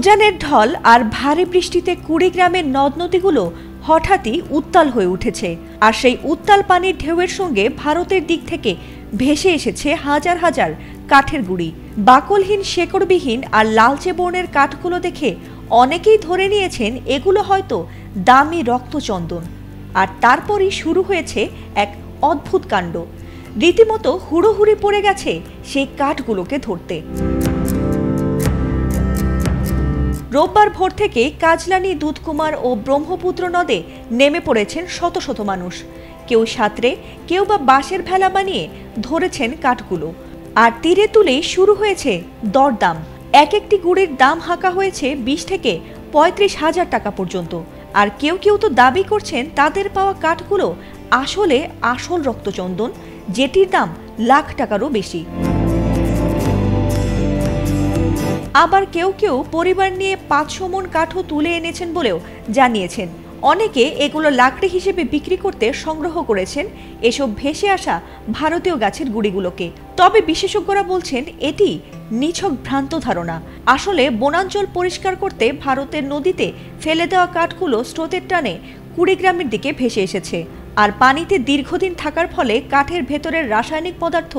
উজানের ঢল আর ভারী বৃষ্টিতে কুড়িগ্রামের নদ নদীগুলো হঠাৎই উত্তাল হয়ে উঠেছে। আর সেই উত্তাল পানির ঢেউয়ের সঙ্গে ভারতের দিক থেকে ভেসে এসেছে হাজার হাজার কাঠের গুঁড়ি। বাকলহীন, শেকড়বিহীন আর লালচে বর্ণের কাঠগুলো দেখে অনেকেই ধরে নিয়েছেন এগুলো হয়তো দামি রক্তচন্দন। আর তারপরই শুরু হয়েছে এক অদ্ভুত কাণ্ড। রীতিমতো হুড়োহুড়ি পড়ে গেছে সেই কাঠগুলোকে ধরতে। রোববার ভোর থেকে কাজলানি, দুধকুমার ও ব্রহ্মপুত্র নদে নেমে পড়েছেন শত শত মানুষ। কেউ সাঁতরে, কেউ বা বাঁশের ভেলা বানিয়ে ধরেছেন কাঠগুলো। আর তীরে তুলেই শুরু হয়েছে দরদাম। এক একটি গুড়ির দাম হাঁকা হয়েছে 20 থেকে 35 হাজার টাকা পর্যন্ত। আর কেউ কেউ তো দাবি করছেন তাদের পাওয়া কাঠগুলো আসলে আসল রক্তচন্দন, যেটির দাম লাখ টাকারও বেশি। আবার কেউ কেউ পরিবার নিয়ে 500 মণ কাঠও তুলে এনেছেন বলেও জানিয়েছেন। অনেকে এগুলো লাকড়ি হিসেবে বিক্রি করতে সংগ্রহ করেছেন এসব ভেসে আসা ভারতীয় গাছের গুঁড়িগুলোকে। তবে বিশেষজ্ঞরা বলছেন এটি নিছক ভ্রান্ত ধারণা। আসলে বনাঞ্চল পরিষ্কার করতে ভারতের নদীতে ফেলে দেওয়া কাঠগুলো স্রোতের টানে কুড়িগ্রামের দিকে ভেসে এসেছে। আর পানিতে দীর্ঘদিন থাকার ফলে কাঠের ভেতরের রাসায়নিক পদার্থ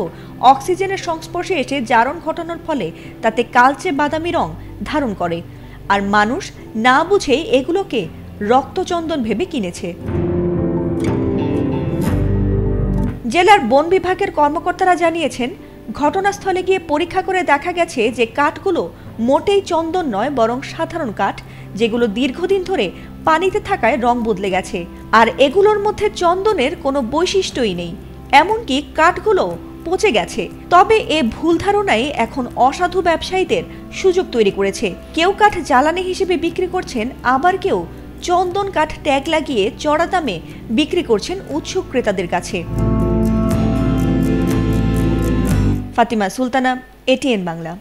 অক্সিজেনের সংস্পর্শে এসে জারণ ঘটানোর ফলে তাতে কালচে বাদামি রং ধারণ করে। আর মানুষ না বুঝেই এগুলোকে রক্তচন্দন ভেবে কিনেছে। জেলার বন বিভাগের কর্মকর্তারা জানিয়েছেন, ঘটনাস্থলে গিয়ে পরীক্ষা করে দেখা গেছে যে কাঠগুলো মোটেই চন্দন নয়, বরং সাধারণ কাঠ, যেগুলো দীর্ঘদিন ধরে পানিতে থাকায় রং বদলে গেছে। আর এগুলোর মধ্যে চন্দনের কোনো বৈশিষ্ট্যই নেই, এমনকি কাঠগুলো পচে গেছে। তবে এ ভুল ধারণাই এখন অসাধু ব্যবসায়ীদের সুযোগ তৈরি করেছে। কেউ কাঠ জ্বালানি হিসেবে বিক্রি করছেন, আবার কেউ চন্দন কাঠ ট্যাগ লাগিয়ে চড়া দামে বিক্রি করছেন উৎসুক ক্রেতাদের কাছে। ফাতিমা সুলতানা, ATN বাংলা।